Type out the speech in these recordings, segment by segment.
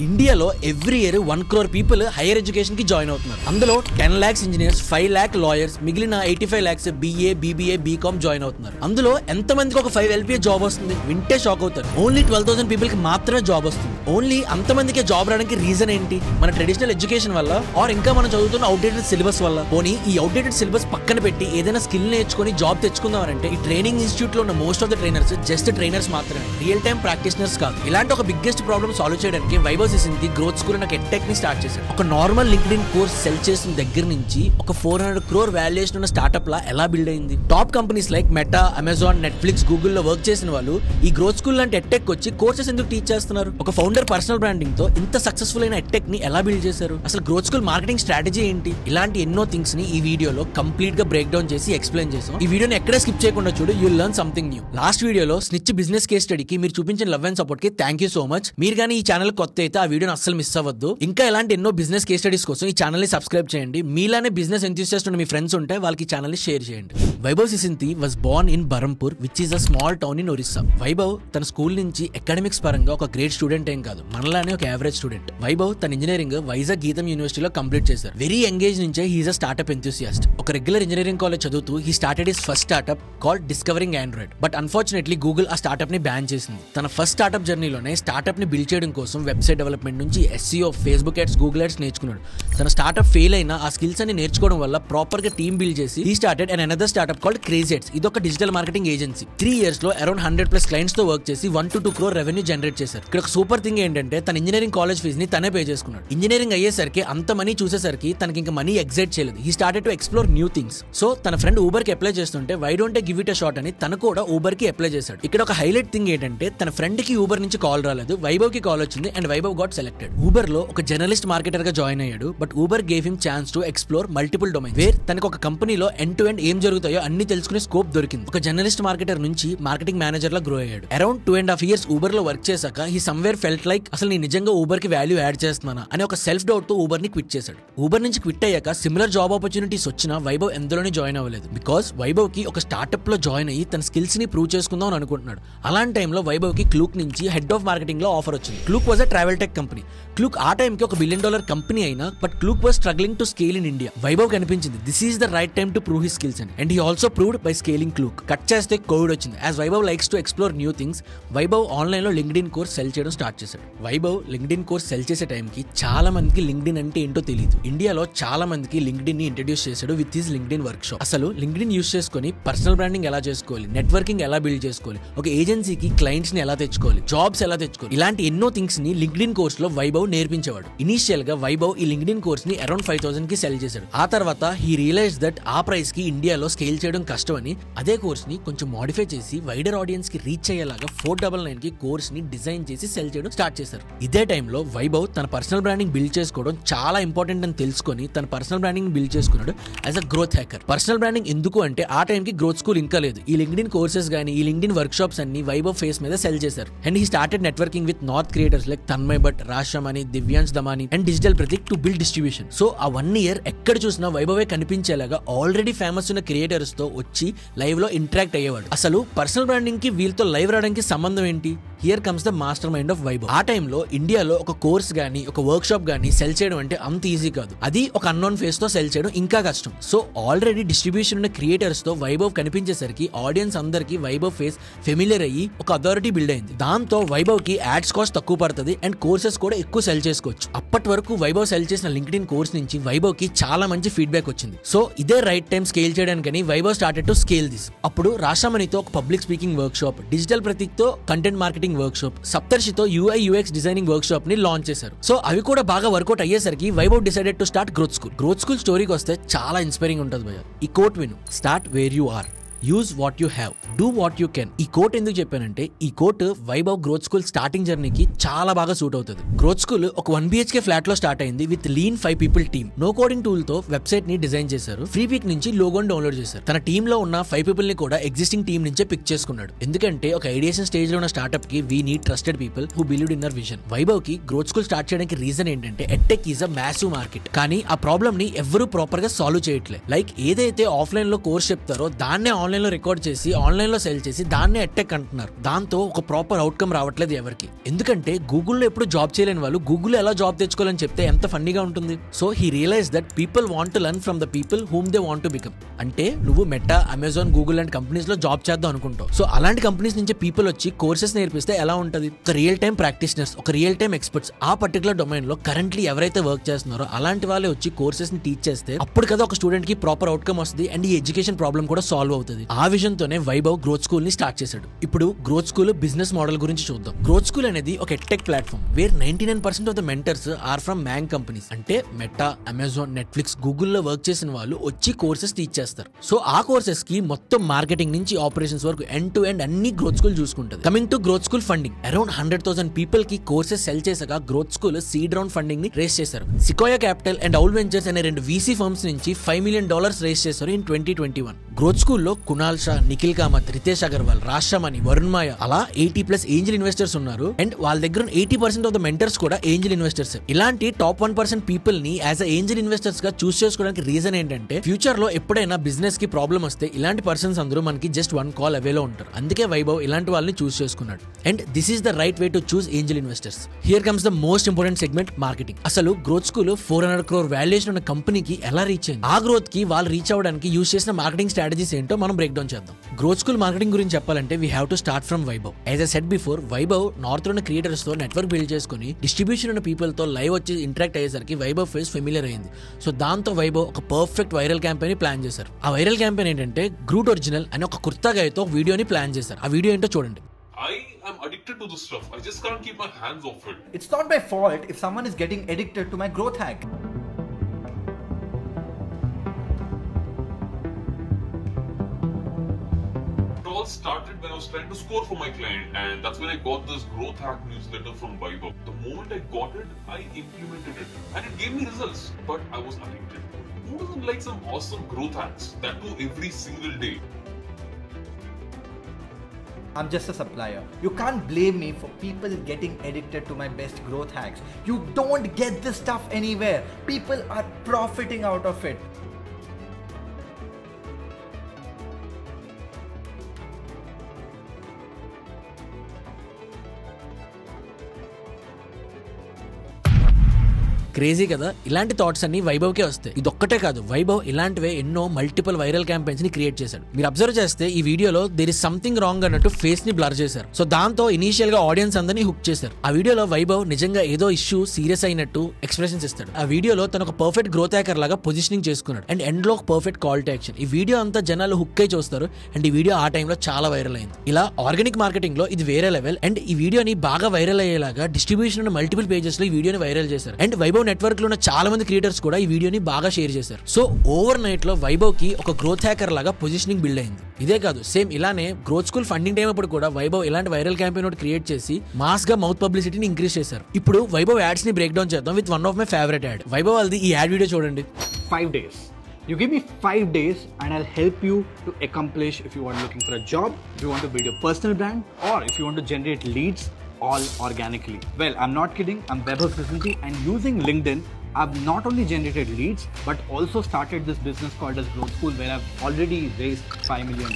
ఇండియాలో every year 1 crore people higher education కి join అవుతున్నారు. అందులో 10 lakhs ఇంజనీర్స్, 5 lakh లాయర్స్, మిగిలిన 85 lakhs BA, BBA, BCom join అవుతున్నారు. అందులో ఎంత మందికి ఒక 5 LPA జాబ్ వస్తుంది? వింటే షాక్ అవుతారు. ఓన్లీ 12,000 పీపుల్ కి మాత్రమే జాబ్ వస్తుంది. ఓన్లీ అంతమందికే జాబ్ రావడానికి రీజన్ ఏంటి? మన ట్రెడిషనల్ ఎడ్యుకేషన్ వల్ల, ఆర్ ఇంకా మనం చదువుతున్న అవుట్డేటెడ్ సిలబస్ వల్ల. పోనీ ఈ అవుట్డేటెడ్ సిలబస్ పక్కన పెట్టి ఏదైనా స్కిల్ నేర్చుకుని జాబ్ తెచ్చుకుందామంటే ఈ ట్రైనింగ్ ఇన్స్టిట్యూట్ లో ఉన్న most of the trainers just trainers మాత్రమే, రియల్ టైమ్ ప్రాక్టీషనర్స్ కాదు. ఇలాంటి ఒక బిగ్గెస్ట్ ప్రాబ్లమ్ సాల్వ్ చేయడానికి వైభవ్ సిసింతి గ్రోత్ స్కూల్ అనే టెక్ ని స్టార్ట్ చేశారు. ఒక నార్మల్ లింక్డ్ఇన్ కోర్స్ సెల్ చేసిన దగ్గర నుంచి ఒక 400 crore వాల్యుయేషన్ ఉన్న స్టార్ట్అప్ లా ఎలా బిల్డ్ అయింది? Top companies like meta, Amazon, Netflix, Google లో వర్క్ చేసిన వాళ్ళు ఈ గ్రోత్ స్కూల్ లాంటి టెక్ వచ్చి కోర్సెస్ ఎందుకు టీచ్ చేస్తున్నారు? ఒక ఫౌండర్ పర్సనల్ బ్రాండింగ్ తో ఇంత సక్సెస్ఫుల్ అయిన టెక్ ని ఎలా బిల్డ్ చేశారు? అసలు గ్రోత్ స్కూల్ మార్కెటింగ్ స్ట్రాటజీ ఏంటి? ఇలాంటి ఎన్నో థింగ్స్ ని ఈ వీడియోలో కంప్లీట్ గా బ్రేక్ డౌన్ చేసి ఎక్స్ప్లెయిన్ చేసాం. ఈ వీడియోని ఎక్కడే స్కిప్ చేయకుండా చూడు, you will learn something new. Last వీడియోలో స్నిచ్ బిజినెస్ కేస్ స్టడీకి మీరు చూపించిన లవ్ అండ్ సపోర్ట్ కి థ్యాంక్ యూ సో మచ్. మీరు కానీ ఈ ఛానల్ కొత్త అయితే ఆ వీడియోని అస్సలు మిస్ అవ్వద్దు. ఇంకా ఇలాంటి ఎన్నో బిజినెస్ కేస్ స్టడీస్ కోసం ఈ ఛానల్ ని సబ్స్క్రైబ్ చేయండి. మీలానే బిజినెస్ ఎంతూసియాస్ట్ ఉన్న మీ ఫ్రెండ్స్ ఉంటే వాళ్ళకి ఈ ఛానల్ ని షేర్ చేయండి. Vaibhav Sisinty was born in Berhampur, which is a small town in Orissa. Vaibhav తన స్కూల్ నుంచి అకాడమిక్స్ పరంగా ఒక గ్రేట్ స్టూడెంట్ ఏం కాదు, మనలానే ఒక యావరేజ్ స్టూడెంట్. వైభవ్ తన ఇంజనీరింగ్ వైజాగ్ గీతం యూనివర్సిటీలో కంప్లీట్ చేశారు. వెరీ ఎంగేజ్ నుంచే హీఈస్ అ స్టార్ట్అప్ ఎంతూసియాస్ట్. ఒక రెగ్యులర్ ఇంజనీరింగ్ కాలేజ్ చదువుతూ he started his first startup called discovering Android. But unfortunately Google ఆ స్టార్ట్అప్ ని బ్యాన్ చేసింది. తన ఫస్ట్ స్టార్ట్అప్ జర్నీలోనే స్టార్ట్అప్ ని బిల్డ్ చేయడం కోసం వెబ్సైట్ డెవలప్మెంట్ నుంచి SEO, Facebook ads, Google ads నేర్చుకున్నాడు. తన స్టార్ట్అప్ ఫెయిల్ అయినా ఆ స్కిల్స్ అన్ని నేర్చుకోవడం వల్ల ప్రాపర్ గా టీమ్ బిల్డ్ చేసి he started and another startup called CrazyEds. ఇది ఒక డిజిటల్ మార్కెటింగ్ ఏజెన్సీ. 3 years లో అరౌండ్ 100+ క్లయింట్స్ తో వర్క్ చేసి 1 to 2 crore రెవెన్యూ జనరేట్ చేశారు. ఇక్కడ ఒక సూపర్ థింగ్ ఏంటంటే తన ఇంజనీరింగ్ కాలేజ్ ఫీజ్ ని తనే పే చేసుకున్నాడు. ఇంజనీరింగ్ అయ్యేసరికి అంత మనీ చూసేసరికి తనకి ఇంకా మనీ ఎగ్జైట్ చేయలేదు. He started to explore new things. So తన ఫ్రెండ్ ఊబర్ కి అప్లై చేస్తుంటే why don't I give it a shot అని తను కూడా ఊబర్ కి అప్లై చేశాడు. ఇక్కడ ఒక హైలైట్ థింగ్ ఏంటంటే తన ఫ్రెండ్ కి ఊబర్ నుంచి కాల్ రాలేదు, వైభవ్ కి కాల్ వచ్చింది and Vaibhav got selected. Uber లో ఒక జర్నలిస్ట్ మార్కెటర్ గా జాయిన్ అయ్యాడు. But Uber gave him chance to explore multiple domains where తనకు ఒక కంపెనీలో ఎండ్ టు ఎండ్ ఏం జరుగుతాయో అన్ని తెలుసుకునే స్కోప్ దొరికింది. ఒక జర్నలిస్ట్ మార్కెటర్ నుంచి మార్కెటింగ్ మేనేజర్ లా గ్రో అయ్యాడు. అరౌండ్ 2.5 years ఊబర్ లో వర్క్ చేశాక హీ సమ్వేర్ ఫెల్ట్ లైక్ అసలు నేను నిజంగా ఊబర్ కి వాల్యూ యాడ్ చేస్తున్నానా అని ఒక సెల్ఫ్ డౌట్ తో ఊబర్ ని క్విట్ చేశాడు. ఊబర్ నుంచి క్విట్ అయ్యాక సిమిలర్ జాబ్ ఆపర్చునిటీస్ వచ్చినా వైభవ్ ఎందులోనే జాయిన్ అవ్వలేదు. బికాస్ వైభవ్ కి ఒక స్టార్ట్అప్ లో జాయిన్ అయ్యి తన స్కిల్స్ ని ప్రూవ్ చేసుకుందాం అని అనుకుంటున్నాడు. అలాంటి టైంలో వైభవ్ కి క్లూక్ నుంచి హెడ్ ఆఫ్ మార్కెటింగ్ లో ఆఫర్ వచ్చింది. Klook was a travel tech company. Klook ఆ టైం కి ఒక $1 billion కంపెనీ అయినా but Klook was struggling to scale in India. Vaibhav కనిపించింది this is the right time to prove his skills and he also proved by scaling Klook. Cut చేస్తే Covid వచ్చింది. As Vaibhav likes to explore new things, Vaibhav online లో LinkedIn course sell చేయడం start చేశాడు. Vaibhav LinkedIn course cell చేసే టైంకి చాలా మందికి LinkedIn అంటే ఏంటో తెలియదు. ఇండియాలో చాలా మందికి లింక్డ్ఇన్ ని ఇంట్రడ్యూస్ చేశాడు with his LinkedIn work shop. అసలు లింక్డ్ఇన్ యూస్ చేసుకుని పర్సనల్ బ్రాండింగ్ ఎలా చేసుకోవాలి, నెట్వర్కింగ్ ఎలా బిల్డ్ చేసుకోవాలి, ఒక ఏజెన్సీకి క్లయింట్స్ ని ఎలా తెచ్చుకోవాలి, జాబ్స్ ఎలా తెచ్చుకోవాలి, ఇలాంటి ఎన్నో థింగ్స్ ని లింక్డ్ఇన్ కోర్స్ లో వైభవ్ నేర్పించేవాడు. ఇనిషియల్ గా వైభవ్ ఈ లింక్డ్ఇన్ కోర్స్ ని అరౌండ్ 5,000 కి సెల్ చేశాడు. ఆ తర్వాత హీ రియలైజ్ దట్ ఆ ప్రైస్ కి ఇండియాలో స్కేల్ చేయడం కష్టం అని అదే కోర్స్ ని కొంచెం మోడిఫై చేసి వైడర్ ఆడియన్స్ కి రీచ్ అయ్యేలాగా 499 కి కోర్స్ ని డిజైన్ చేసి సెల్ చేయడం స్టార్ట్ చేశారు. ఇదే టైంలో వైభవ్ తన పర్సనల్ బ్రాండింగ్ బిల్డ్ చేసుకోవడం చాలా ఇంపార్టెంట్ అని తెలుసుకొని తన పర్సనల్ బ్రాండింగ్ బిల్డ్ చేసుకున్నాడు as a growth hacker. Personal branding ఎందుకు అంటే ఆ టైంకి గ్రోత్ స్కూల్ ఇంకా లేదు. ఈ లింక్డ్ఇన్ కోర్సెస్ గానీ ఈ లింక్డ్ఇన్ వర్క్ షాప్స్ అన్ని వైభవ్ ఫేస్ మీద సెల్ చేశారు. And he started networking with north creators like Tanmay Bhat, రాష్ట్రమణి, Divyansh Damani and digital Prateek to build distribution. So ఆ 1 year ఎక్కడ చూసినా వైభవే కనిపించేలాగా ఆల్రెడీ ఫేమస్ ఉన్న క్రియేటర్స్ తో వచ్చి లైవ్ లో ఇంటరాక్ట్ అయ్యేవాడు. అసలు పర్సనల్ బ్రాండింగ్ కి వీళ్ళతో లైవ్ రావడానికి సంబంధం ఏంటి? Here comes the master mind of Vaibhav. ఆ టైంలో ఇండియాలో ఒక కోర్స్ గానీ ఒక వర్క్ షాప్ గానీ సెల్ చేయడం అంటే అంత ఈజీ కాదు. అది ఒక అన్నోన్ ఫేస్ తో సెల్ చేయడం ఇంకా కష్టం. సో ఆల్రెడీ డిస్ట్రిబ్యూషన్ ఉన్న క్రియేటర్స్ తో వైభవ్ కనిపించేసరికి ఆడియన్స్ అందరికి వైభవ్ ఫేస్ ఫెమిలియర్ అయ్యి ఒక అథారిటీ బిల్డ్ అయింది. దాంతో వైభవ్ కి యాడ్స్ కాస్ట్ తక్కువ పడుతుంది అండ్ కోర్సెస్ కూడా ఎక్కువ సెల్ చేసుకోవచ్చు. అప్పటి వరకు వైభవ్ సెల్ చేసిన లింక్డ్ఇన్ కోర్స్ నుంచి వైభవ్ కి చాలా మంచి ఫీడ్బ్యాక్ వచ్చింది. సో ఇదే రైట్ టైం స్కేల్ చేయడానికని Vaibhav started to scale this. అప్పుడు రాష్ట్రమణితో ఒక public speaking workshop, digital Prateek తో కంటెంట్ మార్కెటింగ్ వర్క్ షాప్, సప్తర్షితో UI UX designing workshop ని లాంచ్ చేశారు. సో అవి కూడా బాగా వర్కౌట్ అయ్యేసరికి Vaibhav decided to start growth school. Growth school స్టోరీకి వస్తే చాలా ఇన్స్పైరింగ్ ఉంటుంది భయ్యా. ఈ కోట్ విను, start where you are, use what you have, do what you can. ఈ కోట్ ఎందుకు చెప్పానంటే ఈ quote Vaibhav growth school starting జర్నీకి చాలా బాగా సూట్ అవుతుంది. గ్రోత్ స్కూల్ ఒక 1 BHK ఫ్లాట్ లో స్టార్ట్ అయింది with lean 5 people team. No coding tool తో వెబ్సైట్ ని డిజైన్ చేశారు. ఫ్రీ పిక్ నుంచి లోగోని డౌన్లోడ్ చేశారు. తన టీమ్ లో ఉన్న 5 people ని కూడా ఎగ్జిస్టింగ్ టీమ్ నుంచే పిక్ చేసుకున్నాడు. ఎందుకంటే ఒక ఐడియేషన్ స్టేజ్ లో ఉన్న స్టార్ట్అప్ కి we need trusted people who believe in our vision. Vaibhav కి గ్రోత్ స్కూల్ స్టార్ట్ చేయడానికి రీజన్ ఏంటంటే edtech is a massive market. కానీ ఆ ప్రాబ్లమ్ ని ఎవరు ప్రాపర్ గా సాల్వ్ చేయట్లేదు. లైక్ ఏదైతే ఆఫ్లైన్ లో కోర్స్ చెప్తారో దాన్నే ఆన్లైన్ ఆన్లైన్ లో రికార్డ్ చేసి ఆన్లైన్ లో సెల్ చేసి దాన్నే ఎట్టెక్ అంటున్నారు. దాంతో ఒక ప్రాపర్ అవుట్కమ్ రావట్లేదు ఎవరికి. ఎందుకంటే గూగుల్లో ఎప్పుడు జాబ్ చేయలేని వాళ్ళు గూగుల్లో ఎలా జాబ్ తెచ్చుకోవాలని చెప్తే ఎంత ఫన్నీగా ఉంటుంది. So he realize that people want to learn from the people whom they want to become. అంటే నువ్వు మెటా, అమెజాన్, గూగుల్ లాంటి కంపెనీస్ లో జాబ్ చేద్దాం అనుకుంటావు. సో అలాంటి కంపెనీస్ నుంచి పీపుల్ వచ్చి కోర్సెస్ నేర్పిస్తే ఎలా ఉంటుంది? ఒక రియల్ టైమ్ ప్రాక్టీషనర్స్, ఒక రియల్ టైమ్ ఎక్స్పర్ట్స్ ఆ పర్టికులర్ డొమైన్ లో కరెంట్లీ ఎవరైతే వర్క్ చేస్తున్నారో అలాంటి వాళ్ళే వచ్చి కోర్సెస్ ని టీచ్ చేస్తే అప్పుడు కదా ఒక స్టూడెంట్ కి ప్రాపర్ అవుట్కమ్ వస్తుంది అండ్ ఈ ఎడ్యుకేషన్ ప్రాబ్లం కూడా సాల్వ్ అవుతుంది. ఆ విజన్ తోనే వైభవ్ గ్రోత్ స్కూల్ ని స్టార్ట్ చేశాడు. ఇప్పుడు గ్రోత్ స్కూల్ బిజినెస్ మోడల్ గురించి చూద్దాం. గ్రోత్ స్కూల్ అనేది ఒక edtech platform where 99% of the mentors are from MAANG companies. అంటే మెటా, అమెజాన్, నెట్ఫ్లిక్స్, గూగుల్లో వర్క్ చేసిన వాళ్ళు వచ్చి కోర్సెస్ టీచ్ చేస్తారు. సో ఆ కోర్సెస్ కి మొత్తం మార్కెటింగ్ నుంచి ఆపరేషన్స్ వరకు ఎండ్ టు ఎండ్ అన్ని గ్రోత్ స్కూల్ చూసుకుంటుంది. Coming to growth school funding, around 100,000 people కి కోర్సెస్ సెల్ చేసాక growth school seed round funding ని రేస్ చేశారు. Sequoia Capital and Owl Ventures అనే 2 VC ఫర్మ్స్ నుంచి $5 million రేస్ చేశారు ఇన్ 2021. గ్రోత్ స్కూల్లో కునాల్ షా, నిఖిల్ కామత్, రితేష్ అగర్వాల్, రాష్ట్రమణి, వరుణ్ మాయ అలా 80+ ఏంజల్ ఇన్వెస్టర్స్ ఉన్నారు. అండ్ వాళ్ళ దగ్గర 80% ఆఫ్ ద మెంటర్స్ కూడా ఏంజల్ ఇన్వెస్టర్స్. ఇలాంటి టాప్ 1% పీపుల్ ని యాజ్ అ ఏంజల్ ఇన్వెస్టర్స్ గా చూస్ చేసుకోవడానికి రీజన్ ఏంటంటే ఫ్యూచర్ లో ఎప్పుడైనా బిజినెస్ కి ప్రాబ్లం వస్తే ఇలాంటి పర్సన్స్ అందరూ మనకి జస్ట్ 1 కాల్ అవేలో ఉంటారు. అందుకే వైభవ్ ఇలాంటి వాళ్ళని చూస్ చేసుకున్నాడు. And this is the right way to choose Angel investors. Here comes the most important segment, marketing. అసలు గ్రోత్ స్కూల్ 400 crore వాల్యుయేషన్ ఉన్న కంపెనీకి ఎలా రీచ్ అయింది, ఆ గ్రోత్ కి వాళ్ళు రీచ్ అవ్వడానికి యూస్ చేసిన మార్కెటింగ్ స్ట్రాటజీస్ ఏంటో మనం బ్రేక్ డౌన్ చేద్దాం. గ్రోత్ స్కూల్ మార్కెటింగ్ గురించి చెప్పాలంటే we have to start from Vaibhav. As I said before, Vaibhav north లో ఉన్న క్రియేటర్స్ తో నెట్వర్క్ బిల్డ్ చేసుకుని డిస్ట్రిబ్యూషన్ ఉన్న పీపుల్ తో లైవ్ వచ్చి ఇంటరాక్ట్ అయ్యేసరికి వైభవ్ ఫేస్ ఫెమిలియర్ అయింది. సో దాంతో వైభవ్ ఒక పర్ఫెక్ట్ వైరల్ క్యాంపెయిన్ ప్లాన్ చేశారు. ఆ వైరల్ క్యాంపెయిన్ ఏంటంటే గ్రూట్ ఒరిజినల్ అని ఒక కుర్తా గాయతో వీడియోని ప్లాన్ చేశారు. ఆ వీడియో ఏంటో చూడండి. I'm addicted to this stuff. I just can't keep my hands off it. It's not my fault if someone is getting addicted to my growth hack. It all started when I was trying to score for my client, and that's when I got this growth hack newsletter from Vaibhav. The moment I got it, I implemented it, and it gave me results. But I was addicted. Who doesn't like some awesome growth hacks that do every single day? I'm just a supplier. You can't blame me for people getting addicted to my best growth hacks. You don't get this stuff anywhere. People are profiting out of it. Crazy కదా. ఇలాంటి thoughts అన్ని వైభవ్ కే వస్తాయి. ఇదొక్కటే కాదు, వైభవ్ ఇలాంటివే ఎన్నో multiple viral campaigns ని create చేశాడు. మీరు అబ్జర్వ్ చేస్తే ఈ వీడియోలో దేర్ ఇస్ సంథింగ్ రాంగ్ అన్నట్టు ఫేస్ ని బ్లర్ చేశారు. సో దాంతో ఇనీషియల్ గా ఆడియన్స్ అందరినీ హుక్ చేశారు. ఆ వీడియోలో వైభవ్ నిజంగా ఏదో ఇష్యూ సీరియస్ అయినట్టు ఎక్స్ప్రెషన్స్ ఇస్తాడు. ఆ వీడియోలో తన ఒక పర్ఫెక్ట్ గ్రోత్ హ్యాకర్ లాగా పొజిషనింగ్ చేసుకున్నాడు. అండ్ ఎండ్ లో ఒక పర్ఫెక్ట్ కాల్ టు యాక్షన్. ఈ వీడియో అంతా జనాలు హుక్ అయి చూస్తారు. అండ్ ఈ వీడియో ఆ టైంలో చాలా వైరల్ అయింది. ఇలా ఆర్గానిక్ మార్కెటింగ్ లో ఇది వేరే లెవెల్. అండ్ ఈ వీడియోని బాగా వైరల్ అయ్యేలాగా డిస్ట్రిబ్యూషన్ ఉన్న మల్టిపుల్ పేజెస్ లో ఈ వీడియోని వైరల్ చేశారు. అండ్ వైభవ్ నెట్వర్క్ లో ఉన్న చాలా మంది క్రియేటర్స్ కూడా ఈ వీడియోని బాగా షేర్ చేశారు. సో ఓవర్ నైట్ లో వైభవ్ కి ఒక గ్రోత్ హ్యాకర్ లాగా పొజిషనింగ్ బిల్డ్ అయింది. ఇదే కాదు, సేమ్ ఇలానే గ్రోత్ స్కూల్ ఫండింగ్ టైం అప్పుడు కూడా వైభవ్ ఇలాంటి వైరల్ క్యాంపెయిన్ ఒకటి క్రియేట్ చేసి మాస్ గా మౌత్ పబ్లిసిటీని ఇంక్రీజ్ చేశారు. ఇప్పుడు వైభవ్ యాడ్స్ ని బ్రేక్ డౌన్ చేద్దాం with one of my favourite add. Vaibhav వాళ్ళది ఈ యాడ్ వీడియో చూడండి. 5 days. You give me 5 days and I'll help you to accomplish if you are looking for a job, if you want to build your personal brand, or if you want to generate leads all organically. Well, I'm not kidding. I'm Vaibhav Krishnji, and using LinkedIn, I've not only generated leads but also started this business called as Growth School, where I've already raised $5 million.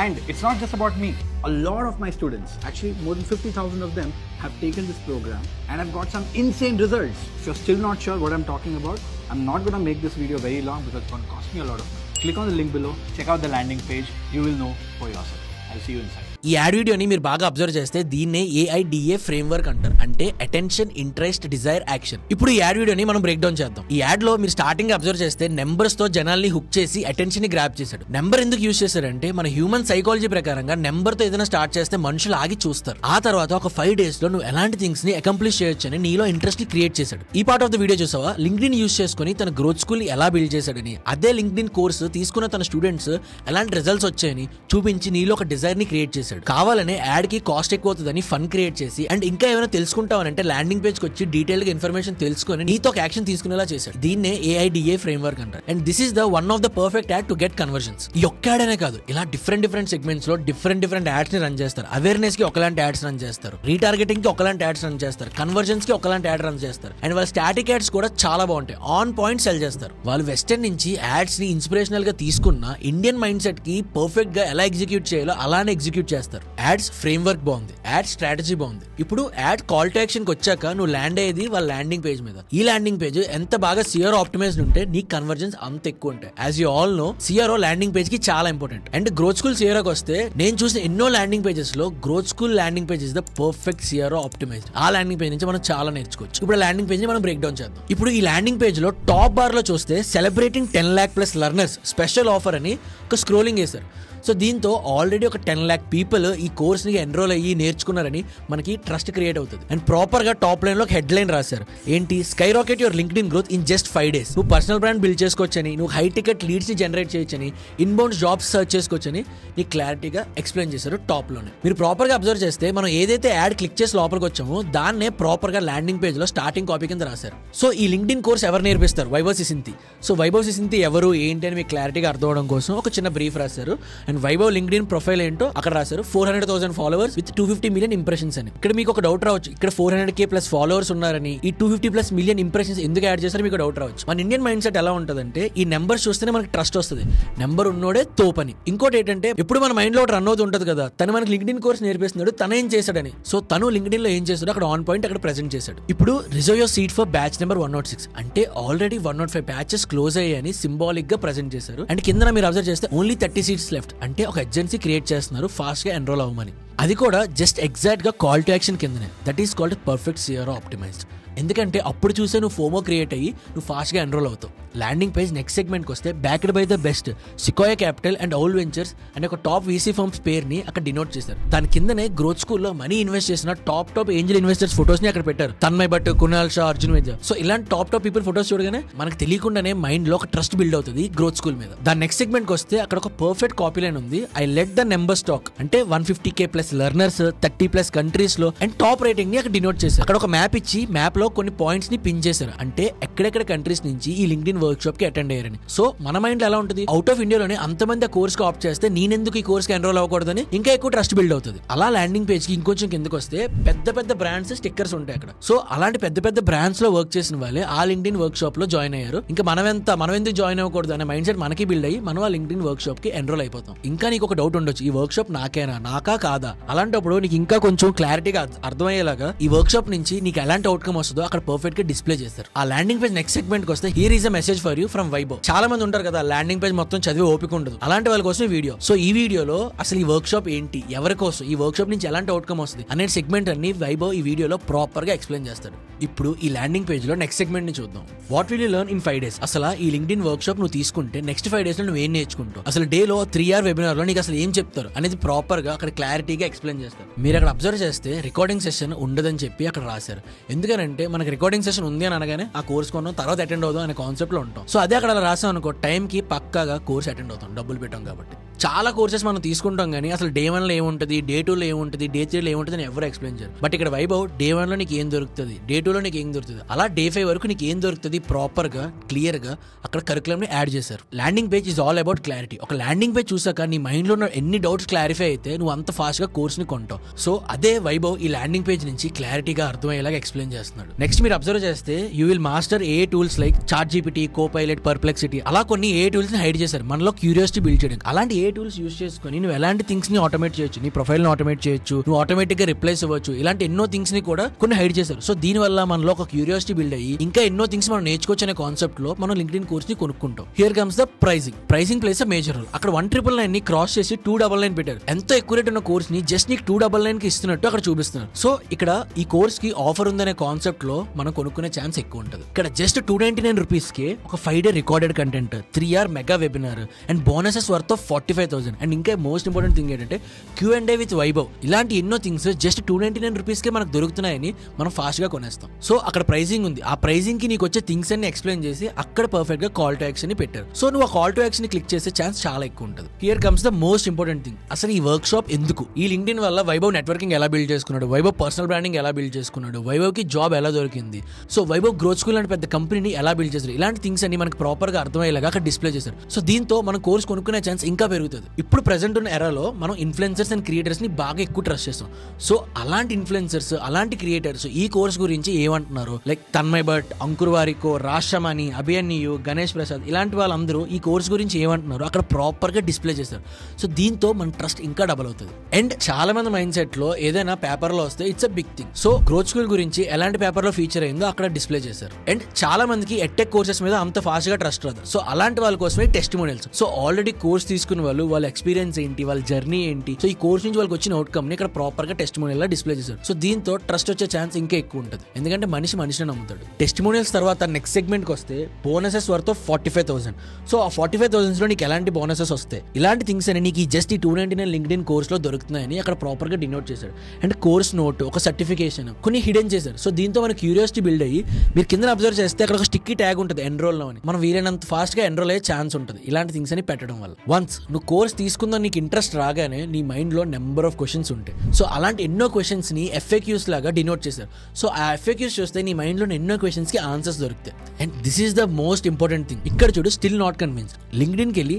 And it's not just about me. A lot of my students, actually more than 50,000 of them, have taken this program and I've got some insane results. If you're still not sure what I'm talking about, I'm not going to make this video very long because it's going to cost me a lot of money. Click on the link below, check out the landing page, you will know for yourself. I'll see you inside. ఈ add వీడియోని మీరు బాగా observe చేస్తే దీన్నే AIDA framework అంటారు. అంటే attention, interest, Dzire, action. ఇప్పుడు ఈ యాడ్ వీడియోని మనం బ్రేక్ డౌన్ చేద్దాం. ఈ యాడ్ లో మీరు స్టార్టింగ్ అబ్జర్వ్ చేస్తే నెంబర్స్ తో జనాల్ని హుక్ చేసి అటెన్షన్ ని గ్రాప్ చేశాడు. నెంబర్ ఎందుకు యూజ్ చేశారంటే మన హ్యూమన్ సైకాలజీ ప్రకారంగా నెంబర్ తో ఏదైనా స్టార్ట్ చేస్తే మనుషులు ఆగి చూస్తారు. ఆ తర్వాత ఒక 5 days లో నువ్వు ఎలాంటి థింగ్స్ ని అకంప్లిష్ చేయొచ్చు అని నీలో ఇంట్రెస్ట్ ని క్రియేట్ చేశాడు. ఈ పార్ట్ ఆఫ్ ద వీడియో చూసావా? లింక్డ్ఇన్ యూజ్ చేసుకుని తన గ్రోత్ స్కూల్ ని ఎలా బిల్డ్ చేశాడని, అదే లింక్డ్ఇన్ కోర్స్ తీసుకున్న తన స్టూడెంట్స్ ఎలాంటి రిజల్ట్స్ వచ్చాయని చూపించి నీలో ఒక డిజైర్ ని క్రియేట్ చేశాడు. చేశాడు. కావాలనే యాడ్ కి కాస్ట్ ఎక్కువ అవుతుందని ఫన్ క్రియేట్ చేసి అండ్ ఇంకా ఏమైనా తెలుసుకుంటావనంటే ల్యాండింగ్ పేజ్ కి వచ్చి డీటెయిల్ గా ఇన్ఫర్మేషన్ తెలుసుకొని నీతో ఒక యాక్షన్ తీసుకునేలా చేశాడు. దీన్నే AIDA ఫ్రేమ్వర్క్ అంటారు. And this is the one of the perfect add to get conversions. ఈ ఒక్క యాడ్ అనే కాదు, ఇలా డిఫరెంట్ సెగ్మెంట్స్ లో డిఫరెంట్ యాడ్స్ ని రన్ చేస్తారు. అవేర్నెస్ కి ఒకలాంటి యాడ్స్ రన్ చేస్తారు, రీటార్గెటింగ్ కి ఒకలాంటి యాడ్స్ రన్ చేస్తారు, కన్వర్జన్స్ కి ఒకలాంటి యాడ్ రన్ చేస్తారు. అండ్ వాళ్ళ స్టాటిక్ యాడ్స్ కూడా చాలా బాగుంటాయి, ఆన్ పాయింట్ సెల్ చేస్తారు. వాళ్ళు వెస్టర్న్ నుంచి యాడ్స్ ని ఇన్స్పిరేషనల్ గా తీసుకున్న ఇండియన్ మైండ్ సెట్ కి పర్ఫెక్ట్ గా ఎలా ఎగ్జిక్యూట్ చేయాలో అలానే ఎగ్జిక్యూట్ చేస్తారు. యాడ్స్ ఫ్రేమ్వర్క్ బాగుంది, యాడ్ స్ట్రాటజీ బాగుంది. ఇప్పుడు యాడ్ కాల్ టు యాక్షన్ కి వచ్చాక నువ్వు ల్యాండ్ అయ్యేది వాళ్ళ ల్యాండింగ్ పేజ్ మీద. ఈ ల్యాండింగ్ పేజ్ ఎంత బాగా సిఆర్ఓ ఆప్టిమైజ్డ్ ఉంటే నీ కన్వర్జన్స్ అంత ఎక్కువ ఉంటాయి. As you all know, CRO landing page కి చాలా ఇంపార్టెంట్. అండ్ గ్రోత్ స్కూల్ సిఆర్ఓకి వస్తే నేను చూసిన ఎన్నో ల్యాండింగ్ పేజెస్ లో growth school landing page is the perfect CRO optimized. ఆ ల్యాండింగ్ పేజ్ నుంచి మనం చాలా నేర్చుకోవచ్చు. ఇప్పుడు ల్యాండింగ్ పేజ్ ని మనం బ్రేక్ డౌన్ చేద్దాం. ఇప్పుడు ఈ ల్యాండింగ్ పేజ్ లో టాప్ బార్ లో చూస్తే celebrating 10 lakh+ learners special offer అని ఒక స్క్రోలింగ్ చేశారు. సో దీంతో ఆల్రెడీ ఒక 10 lakh పీపుల్ ఈ కోర్స్ ని ఎన్రోల్ అయ్యి నేర్చుకున్నారని మనకి ట్రస్ట్ క్రియేట్ అవుతుంది. అండ్ ప్రాపర్ గా టాప్ లైన్ లో హెడ్ లైన్ రాశారు. ఏంటి? Sky rocket your LinkedIn growth in just 5 days. నువ్వు పర్సనల్ బ్రాండ్ బిల్డ్ చేసుకోవచ్చని, నువ్వు హై టికెట్ లీడ్స్ ని జనరేట్ చేయొచ్చని, ఇన్బౌండ్ జాబ్స్ సర్చ్ చేసుకోవచ్చని నీకు క్లారిటీగా ఎక్స్ప్లెయిన్ చేశారు టాప్ లోనే. మీరు ప్రాపర్ గా అబ్జర్వ్ చేస్తే మనం ఏదైతే యాడ్ క్లిక్ చేసి లోపలికి వచ్చామో దాన్నే ప్రాపర్ గా ల్యాండింగ్ పేజ్ లో స్టార్టింగ్ కాపీ కింద రాశారు. సో ఈ లింక్డ్ఇన్ కోర్స్ ఎవరు నేర్పిస్తారు? వైభవ్ సిసింతి. సో వైభవ్ సిసింతి ఎవరు ఏంటి అని మీకు క్లారిటీగా అర్థం అవడం కోసం ఒక చిన్న బ్రీఫ్ రాశారు. అండ్ వైభవ్ లింక్డ్ఇన్ ప్రొఫైల్ ఏంటో అక్కడ రాశారు. 400,000 ఫాలోవర్స్ విత్ 250 million ఇంప్రెషన్స్ అని. ఇక్కడ మీకు ఒక డౌట్ రావచ్చు, ఇక్కడ 400K+ ఫాలోవర్స్ ఉన్నారని ఈ 250+ million ఇంప్రెషన్స్ ఎందుకు యాడ్ చేశారు మీకు డౌట్ రావచ్చు. మన ఇండియన్ మైండ్ సెట్ ఎలా ఉంటుందంటే ఈ నెంబర్స్ చూస్తేనే మనకి ట్రస్ట్ వస్తుంది, నెంబర్ ఉన్నోడే తోపని. ఇంకోటి ఏంటంటే ఇప్పుడు మన మైండ్ లో రన్ అవుతూ ఉంటుంది కదా, తను మనకి లింక్డ్ఇన్ కోర్స్ నేర్పిస్తున్నాడు, తను ఏం చేశాడని. సో తను లింక్డ్ఇన్ లో ఏం చేశాడు అక్కడ ఆన్ పాయింట్ అక్కడ ప్రెజెంట్ చేశాడు. ఇప్పుడు reserve your seat for batch number 106 అంటే ఆల్రెడీ 105 బ్యాచెస్ క్లోజ్ అయ్యాయని సింబాలిక్ గా ప్రెజెంట్ చేశారు. అండ్ కింద మీరు అబ్జర్వ్ చేస్తే ఓన్లీ 30 seats లెఫ్ట్ అంటే ఒక ఏజెన్సీ క్రియేట్ చేస్తున్నారు ఫాస్ట్ గా ఎన్రోల్ అవ్వమని. అది కూడా జస్ట్ ఎగ్జాక్ట్ గా కాల్ టు యాక్షన్ కిందనే. That is called perfect CRO optimised. ఎందుకంటే అప్పుడు చూసే నువ్వు ఫోమో క్రియేట్ అయ్యి నువ్వు ఫాస్ట్గా ఎన్రోల్ అవుతావు. ల్యాండింగ్ పేజ్ నెక్స్ట్ సెగ్మెంట్కి వస్తే backed by the best Sequoia Capital and Old Ventures అనే ఒక టాప్ VC ఫర్మ్స్ పేరుని అక్కడ డినోట్ చేశారు. దాని కిందనే గ్రోత్ స్కూల్లో మనీ ఇన్వెస్ట్ చేసిన టాప్ ఏంజల్ ఇన్వెస్టర్స్ ఫోటోస్ ని అక్కడ పెట్టారు. తన్మయ్ భట్, కునాల్ షా, అర్జున్ వైద్య. సో ఇలాంటి టాప్ పీపుల్ ఫోటోస్ చూడగానే మనకు తెలియకుండానే మైండ్ లో ఒక ట్రస్ట్ బిల్డ్ అవుతుంది గ్రోత్ స్కూల్ మీద. దాని నెక్స్ట్ సెగ్మెంట్ కి వస్తే అక్కడ ఒక పర్ఫెక్ట్ కాపీ లైన్ ఉంది. I let the number stock అంటే 150K+ లెర్నర్స్ 30+ కంట్రీస్ లో అండ్ టాప్ రేటింగ్ ని అక్కడ డినోట్ చేశారు. అక్కడ ఒక మ్యాప్ ఇచ్చి మ్యాప్ లో కొన్ని పాయింట్స్ ని పిన్ చేశారు. అంటే ఎక్కడెక్కడ కంట్రీస్ నుంచి ఈ లింక్డ్ఇన్ వర్క్ షాప్ కి అటెండ్ అయ్యారని. సో మన మైండ్ లో ఎలా ఉంటుంది, అవుట్ ఆఫ్ ఇండియాలోనే అంతమంది ఆ కోర్స్ కి ఆప్ట్ చేస్తే నేనెందుకు ఈ కోర్స్ కి ఎన్రోల్ అవ్వకూడదని ఇంకా ఎక్కువ ట్రస్ట్ బిల్డ్ అవుతుంది. అలా ల్యాండింగ్ పేజ్ కి ఇంకొంచెం కిందకి వస్తే పెద్ద బ్రాండ్స్ స్టిక్కర్స్ ఉంటాయి అక్కడ. సో అలాంటి పెద్ద బ్రాండ్స్ లో వర్క్ చేసిన వాళ్ళే ఆ లింక్డ్ఇన్ వర్క్ షాప్ లో జాయిన్ అయ్యారు. ఇంకా మనం ఎందుకు జాయిన్ అవ్వకూడదు అనే మైండ్ సెట్ మనకి బిల్డ్ అయ్యి మనం ఆ లింక్డ్ఇన్ వర్క్ షాప్ కి ఎన్రోల్ అయిపోతాం. ఇంకా నీకు ఒక డౌట్ ఉండొచ్చు, ఈ వర్క్ షాప్ నాకా కాదా? అలాంటప్పుడు నీకు ఇంకా కొంచెం క్లారిటీగా అర్థమయ్యేలాగా ఈ వర్క్ షాప్ నుంచి నీకు ఎలాంటి అవుట్కమ్ వస్తుందో అక్కడ పర్ఫెక్ట్ గా డిస్ప్లే చేస్తారు. ఆ ల్యాండింగ్ పేజ్ నెక్స్ట్ సెగ్మెంట్ కి వస్తే here is a message for you from Vaibhav. చాలా మంది ఉంటారు కదా ల్యాండింగ్ పేజ్ మొత్తం చదివి ఓపిక ఉండదు, అలాంటి వాళ్ళ కోసం ఈ వీడియో. సో ఈ వీడియోలో అసలు ఈ వర్క్ షాప్ ఏంటి, ఎవరి కోసం, ఈ వర్క్ షాప్ నుంచి ఎలాంటి అవుట్కమ్ వస్తుంది అనే సెగ్మెంట్ అన్ని వైభవ్ ఈ వీడియోలో ప్రాపర్ గా ఎక్స్ప్లెయిన్ చేస్తాడు. ఇప్పుడు ఈ ల్యాండింగ్ పేజ్ లో నెక్స్ట్ సెగ్మెంట్ ని చూద్దాం. What will you learn in 5 days? అసలు ఈ లింక్డ్ఇన్ వర్క్ షాప్ నువ్వు తీసుకుంటే నెక్స్ట్ 5 days లో నువ్వు ఏం నేర్చుకుంటావు, అసలు డేలో 3 hour వెబినార్ లో నీకు అసలు ఏం చెప్తారు అనేది ప్రాపర్ గా అక్కడ క్లారిటీగా ఎక్స్ప్లెయిన్ చేస్తారు. మీరు అక్కడ అబ్జర్వ్ చేస్తే రికార్డింగ్ సెషన్ ఉండదని చెప్పి అక్కడ రాశారు. ఎందుకంటే మనకి రికార్డింగ్ సెషన్ ఉంది అని అనగానే ఆ కోర్స్ కొన్నాం తర్వాత అటెండ్ అవుదాం అనే కాన్సెప్ట్ లో ఉంటాం. సో అదే అక్కడ అలా రాసాం అనుకో, టైం కి పక్కాగా కోర్స్ అటెండ్ అవుతాం, డబ్బులు పెట్టాం కాబట్టి. చాలా కోర్సెస్ మనం తీసుకుంటాం కానీ అసలు డే 1 లో ఏముంటుంది, డే 2 లో ఏముంటుంది, డే 3 లో ఏముంటుంది అని ఎవరు ఎక్స్ప్లెయిన్ చేయరు. బట్ ఇక్కడ వైభవ్ డే 1 లో నీకు ఏం దొరుకుతుంది, డే 2 లో నీకు ఏం దొరుకుతుంది, అలా డే 5 వరకు నీకు ఏం దొరుకుతుంది ప్రాపర్ గా క్లియర్ గా అక్కడ కరికులం ని యాడ్ చేశారు. Landing page is all about clarity. ఒక ల్యాండింగ్ పేజ్ చూసాక నీ మైండ్ లో ఉన్న ఎన్ని డౌట్స్ క్లారిఫై అయితే నువ్వు అంత ఫాస్ట్ గా కోర్స్ ని కొంటావు. సో అదే వైభవ్ ఈ ల్యాండింగ్ పేజ్ నుంచి క్లారిటీగా అర్థమయ్యేలాగా ఎక్స్ప్లెయిన్ చేస్తున్నాడు. నెక్స్ట్ మీరు అబ్జర్వ్ చేస్తే you will master A tools like ChatGPT, Copilot, Perplexity, అలా కొన్ని ఏ టూల్స్ ని హైడ్ చేశారు మనలో క్యూరియాసిటీ బిల్డ్ చేయడానికి. అలాంటి ఏ టూల్స్ యూస్ చేసుకుని నువ్వు ఎలాంటి థింగ్స్ ని ఆటోమేట్ చేయొచ్చు, నీ ప్రొఫైల్ ని ఆటోమేట్ చేయొచ్చు, నువ్వు ఆటోమేటిక్ గా రిప్లైస్ ఇవ్వచ్చు, ఇలాంటి ఎన్నో థింగ్స్ ని కూడా కొన్ని హైడ్ చేశారు. సో దీని వల్ల మనలో ఒక క్యూరియాసిటీ బిల్డ్ అయ్యి ఇంకా ఎన్నో థింగ్స్ మనం నేర్చుకోవచ్చు అనే కాన్సెప్ట్ లో మనం లింక్డ్ఇన్ కోర్స్ ని కొనుక్కుంటాం. Here comes the pricing plays a major role. అక్కడ 199 ని క్రాస్ చేసి 299 పెట్టారు. ఎంతో ఎక్యురేట్ ఉన్న కోర్స్ ని జస్ట్ నీకు 299 కి ఇస్తున్నట్టు అక్కడ చూపిస్తున్నారు. సో ఇక్కడ ఈ కోర్స్ కి ఆఫర్ ఉందనే కాన్సెప్ట్ లో మనం కొనుక్కునే ఛాన్స్ ఎక్కువ ఉంటుంది. ఇక్కడ జస్ట్ 299 రూపీస్ కి ఒక 5 day recorded content, 3 hour mega webinar and bonuses worth of 45,000. And ఇంకా మోస్ట్ ఇంపార్టెంట్ థింగ్ ఏంటంటే Q&A విత్ వైభవ్. ఇలాంటి ఎన్నో థింగ్స్ జస్ట్ 299 రూపీస్కే మనకు దొరుకుతున్నాయని మనం ఫాస్ట్గా కొనేస్తాం. సో అక్కడ ప్రైజింగ్ ఉంది, ఆ ప్రైజింగ్ కి నీకు వచ్చే థింగ్స్ అన్ని ఎక్స్ప్లెయిన్ చేసి అక్కడ పర్ఫెక్ట్ గా కాల్ టు యాక్షన్ ని పెట్టారు. సో నువ్వు ఆ కాల్ టు యాక్షన్ ని క్లిక్ చేసే ఛాన్స్ చాలా ఎక్కువ ఉంటుంది. Here comes the most important thing, అసలు ఈ వర్క్ షాప్ ఎందుకు? ఈ లింక్డ్ఇన్ వల్ల వైభవ్ నెట్వర్కింగ్ ఎలా బిల్డ్ చేసుకున్నాడు, వైభవ్ పర్సనల్ బ్రాండింగ్ ఎలా బిల్డ్ చేసుకున్నాడు, వైభవ్ కి జాబ్ ఎలా దొరికింది, సో వైభవ్ గ్రోత్ స్కూల్ అంటే పెద్ద కంపెనీని ఎలా బిల్డ్ చేశారు, ఇలాంటి థింగ్స్ అన్ని మనకు ప్రాపర్ గా అర్థమయ్యేలాగా అక్కడ డిస్ప్లే చేశారు. సో దీంతో మనం కోర్స్ కొనుక్కునే ఛాన్స్ ఇంకా పెరుగుతుంది. ఇప్పుడు ప్రెసెంట్ ఉన్న ఎరాలో మనం ఇన్ఫ్లుయెన్సర్స్ అండ్ క్రియేటర్స్ ని బాగా ఎక్కువ ట్రస్ట్ చేస్తాం. సో అలాంటి ఇన్ఫ్లుయెన్సర్స్, అలాంటి క్రియేటర్స్ ఈ కోర్స్ గురించి ఏమంటున్నారు, లైక్ తన్మయ్ భట్, అంకుర్ వారికో, రాష్ట్రమాని, అభియన్యు, గణేష్ ప్రసాద్ ఇలాంటి వాళ్ళందరూ ఈ కోర్స్ గురించి ఏమంటున్నారు అక్కడ ప్రాపర్ గా డిస్ప్లే చేస్తారు. సో దీంతో మన ట్రస్ట్ ఇంకా డబల్ అవుతుంది. అండ్ చాలా మంది మైండ్ సెట్ లో ఏదైనా పేపర్ లో వస్తే it's a big thing. So growth school గురించి ఎలాంటి పేపర్ లో ఫీచర్ అయిందో అక్కడ డిస్ప్లే చేశారు. అండ్ చాలా మందికి ఎట్టెక్ కోర్సెస్ మీద అంత ఫాస్ట్ గా ట్రస్ట్ రాదు. సో అలాంటి వాళ్ళ కోసమే టెస్టిమోనియల్స్. సో ఆల్రెడీ కోర్స్ తీసుకున్న వాళ్ళు, వాళ్ళ ఎక్స్పీరియన్స్ ఏంటి, వాళ్ళ జర్నీ ఏంటి, సో ఈ కోర్స్ నుంచి వాళ్ళకి వచ్చిన అవుట్కమ్ ని ఇక్కడ ప్రాపర్ గా టెస్టిమోనియల్ గా డిస్ప్లే చేశారు. సో దీంతో ట్రస్ట్ వచ్చే ఛాన్స్ ఇంకా ఎక్కువ ఉంటుంది, ఎందుకంటే మనిషి మనిషిని నమ్ముతాడు. టెస్టిమోనియల్స్ తర్వాత నెక్స్ట్ సెగ్మెంట్ కి వస్తే బోనసెస్ వర్త్ 45,000. సో ఆ 45,000 లో నీకు ఎలాంటి బోనసెస్ వస్తాయి, ఇలాంటి థింగ్స్ అని నీకు జస్ట్ ఈ 299 లింక్డ్ఇన్ కోర్స్ లో దొరుకుతున్నాయని అక్కడ ప్రాపర్ గా డినోట్ చేశాడు. అండ్ కోర్స్ నోట్, ఒక సర్టిఫికేషన్, కొన్ని హిడెన్ చేశారు. సో దీంతో మన క్యూరియాసిటీ బిల్డ్ అయ్యి మీరు కింద అబ్జర్వ్ చేస్తే అక్కడ ఒక స్టిక్కీ ట్యాగ్ ఉంటుంది ఎన్రోల్ లో అని. మనం వీలైనంత ఫాస్ట్ గా ఎన్రోల్ అయ్యే ఛాన్స్ ఉంటుంది ఇలాంటి థింగ్స్ అని పెట్టడం వల్ల. వన్స్ నువ్వు కోర్స్ తీసుకుందా నీకు ఇంట్రెస్ట్ రాగానే నీ మైండ్ లో నెంబర్ ఆఫ్ క్వశ్చన్స్ ఉంటాయి. సో అలాంటి ఎన్నో క్వశ్చన్స్ ని FAQs లాగా డినోట్ చేశారు. సో ఆ FAQs చూస్తే నీ మైండ్ లో ఎన్నో క్వశ్చన్స్ కి ఆన్సర్స్ దొరుకుతాయి. And this is the most important thing. ఇక్కడ చూడు, స్టిల్ నాట్ కన్విన్స్. లింక్డ్ఇన్ కి వెళ్ళి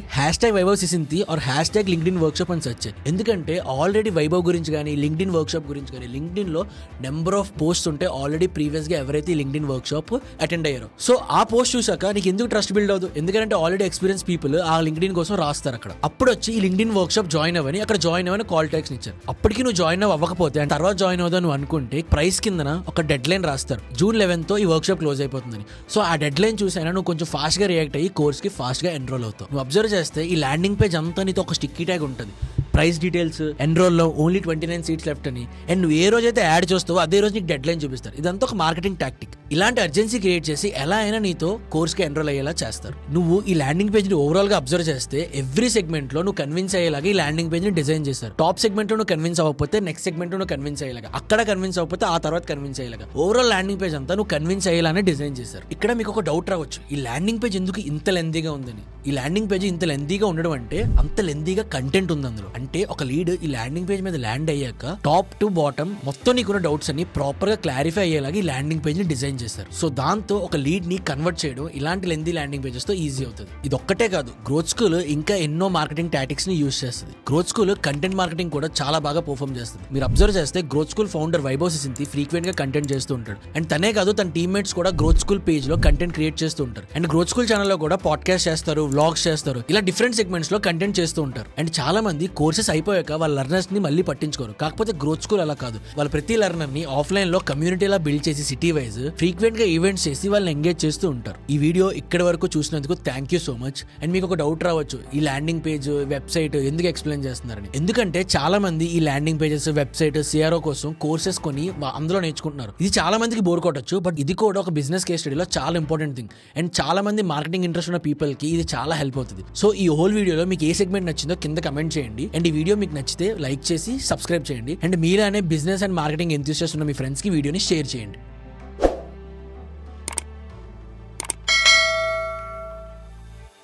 #వైభవ్ సిసింతి ఆర్ #లింక్డ్ఇన్ వర్క్షాప్ అని సెర్చ్ చేయి. ఎందుకంటే ఆల్రెడీ వైభవ్ గురించి కానీ, లింక్డ్ఇన్ వర్క్షాప్ గురించి కానీ లింక్డ్ఇన్ లో నెంబర్ ఆఫ్ పోస్ట్ ఉంటాయి ఆల్రెడీ ప్రీవియస్ గా ఎవరైతే లింక్డ్ఇన్ వర్క్షాప్ అటెండ్ అయ్యారో. సో ఆ పోస్ట్ చూసాక నీకు ఎందుకు ట్రస్ట్ బిల్డ్ అవుతుంది, ఎందుకంటే ఆల్రెడీ ఎక్స్పీరియన్స్ పీపుల్ ఆ లింక్డ్ఇన్ కోసం రాస్తారు అక్కడ. అప్పుడు వచ్చి ఈ లింక్డ్ఇన్ వర్క్షాప్ జాయిన్ అవ్వని అక్కడ జాయిన్ అవ్వని కాల్ టు యాక్షన్ ఇచ్చారు. అప్పటికి నువ్వు జాయిన్ అవ్వకపోతే అండ్ తర్వాత జాయిన్ అవుదా నువ్వు అనుకుంటే ప్రైస్ కిందన ఒక డెడ్ లైన్ రాస్తారు, June 11th ఈ వర్క్షాప్ క్లోజ్ అయిపోతుందని. సో ఆ డెడ్ లైన్ చూసైనా నువ్వు కొంచెం ఫాస్ట్ గా రియాక్ట్ అయ్యి కోర్స్ కి ఫాస్ట్ గా ఎన్రోల్ అవుతావు. నువ్వు అబ్జర్వ్ చేస్తే ఈ ల్యాండింగ్ పేజ్ అంతా నీతో ఒక స్టిక్కీ ట్యాగ్ ఉంటుంది, ప్రైస్ డీటెయిల్స్, ఎన్రోల్ లో ఓన్లీ 29 సీట్స్ లెఫ్ట్ అని. అండ్ నువ్వు ఏ రోజైతే యాడ్ చేస్తావో అదే రోజు నీకు డెడ్ లైన్ చూపిస్తారు. ఇదంతా ఒక మార్కెటింగ్ టాక్టిక్. ఇలాంటి అర్జెన్సీ క్రియేట్ చేసి ఎలా అయినా నీతో కోర్స్ కి ఎన్రోల్ అయ్యేలా చేస్తారు. నువ్వు ఈ ల్యాండింగ్ పేజ్ ని ఓవరాల్ గా అబ్జర్వ్ చేస్తే ఎవ్రీ సెగ్మెంట్ లో నువ్వు కన్విన్స్ అయ్యేలాగా ఈ ల్యాండింగ్ పేజ్ ని డిజైన్ చేస్తారు. టాప్ సెగ్మెంట్ లో నువ్వు కన్విన్స్ అవ్వకపోతే నెక్స్ట్ సెగ్మెంట్ లో నువ్వు కన్విన్స్ అయ్యేలాగా, అక్కడ కన్విన్స్ అవ్వకపోతే ఆ తర్వాత కన్విన్స్ అయ్యేలాగా, ఓవరాల్ ల్యాండింగ్ పేజ్ అంతా నువ్వు కన్విన్స్ అయ్యేలానే డిజైన్ చేశారు. ఇక్కడ మీకు ఒక డౌట్ రావచ్చు, ఈ ల్యాండింగ్ పేజ్ ఎందుకు ఇంత లెందీగా ఉందని. ఈ ల్యాండింగ్ పేజ్ ఇంత లెందీగా ఉండడం అంటే అంత లెందీగా కంటెంట్ ఉంది అందులో. అంటే ఒక లీడ్ ఈ ల్యాండింగ్ పేజ్ మీద ల్యాండ్ అయ్యాక టాప్ టు బాటమ్ మొత్తం నీకున్న డౌట్స్ అన్ని ప్రాపర్ గా క్లారిఫై అయ్యేలాగా ఈ ల్యాండింగ్ పేజ్ ని డిజైన్ చేశారు. సో దాంతో ఒక లీడ్ ని కన్వర్ట్ చేయడం ఇలాంటి లెందీ ల్యాండింగ్ పేజెస్ తో ఈజీ అవుతుంది. ఇది ఒక్కటే కాదు, గ్రోత్ స్కూల్ ఇంకా ఎన్నో మార్కెటింగ్ టాటిక్స్ ని యూజ్ చేస్తుంది. గ్రోత్ స్కూల్ కంటెంట్ మార్కెటింగ్ కూడా చాలా బాగా పర్ఫార్మ్ చేస్తుంది. మీరు అబ్జర్వ్ చేస్తే growth school founder Vaibhav Sisinty frequent గా కంటెంట్ చేస్తూ ఉంటాడు. అండ్ తనే కాదు, తన టీమ్మేట్స్ కూడా గ్రోత్ స్కూల్ పేజ్ లో కంటెంట్ క్రియేట్ చేస్తూ ఉంటారు. అండ్ గ్రోత్ స్కూల్ ఛానల్ లో కూడా పాడ్కాస్ట్ చేస్తారు, వ్లాగ్స్ చేస్తారు, ఇలా డిఫరెంట్ సెగ్మెంట్స్ లో కంటెంట్ చేస్తూ ఉంటారు. అండ్ చాలా మంది కోర్సెస్ అయిపోయాక వాళ్ళ లర్నర్స్ ని మళ్ళీ పట్టించుకోరు. కాకపోతే గ్రోత్ స్కూల్ అలా కాదు, వాళ్ళ ప్రతి లర్నర్ ని ఆఫ్లైన్ లో కమ్యూనిటీలా బిల్డ్ చేసి సిటీ వైజ్ ఫ్రీక్వెంట్ గా ఈవెంట్స్ చేసి వాళ్ళని ఎంగేజ్ చేస్తూ ఉంటారు. ఈ వీడియో ఇక్కడ వరకు చూసినందుకు thank you so much. And మీకు ఒక డౌట్ రావచ్చు, ఈ ల్యాండింగ్ పేజ్, వెబ్సైట్ ఎందుకు ఎక్స్ప్లెయిన్ చేస్తున్నారని. ఎందుకంటే చాలా మంది ఈ ల్యాండింగ్ పేజెస్, వెబ్సైట్, CRO కోసం కోర్సెస్ కొని అందులో నేర్చుకుంటున్నారు. ఇది చాలా మందికి బోర్ కొట్టచ్చు, బట్ ఇది కూడా ఒక బిజినెస్ కేస్ స్టడీలో చాలా ఇంపార్టెంట్ థింగ్. అండ్ చాలా మంది మార్కెటింగ్ ఇంట్రెస్ట్ ఉన్న పీపుల్ కి ఇది చాలా హెల్ప్ అవుతుంది. సో ఈ హోల్ వీడియోలో మీకు ఏ సెగ్మెంట్ నచ్చిందో కింద కమెంట్ చేయండి. అండ్ ఈ వీడియో మీకు నచ్చితే లైక్ చేసి సబ్స్క్రైబ్ చేయండి. అండ్ మీలానే బిజినెస్ అండ్ మార్కెటింగ్ ఎంతూసియాస్ట్ ఉన్న మీ ఫ్రెండ్స్ కి వీడియోని షేర్ చేయండి.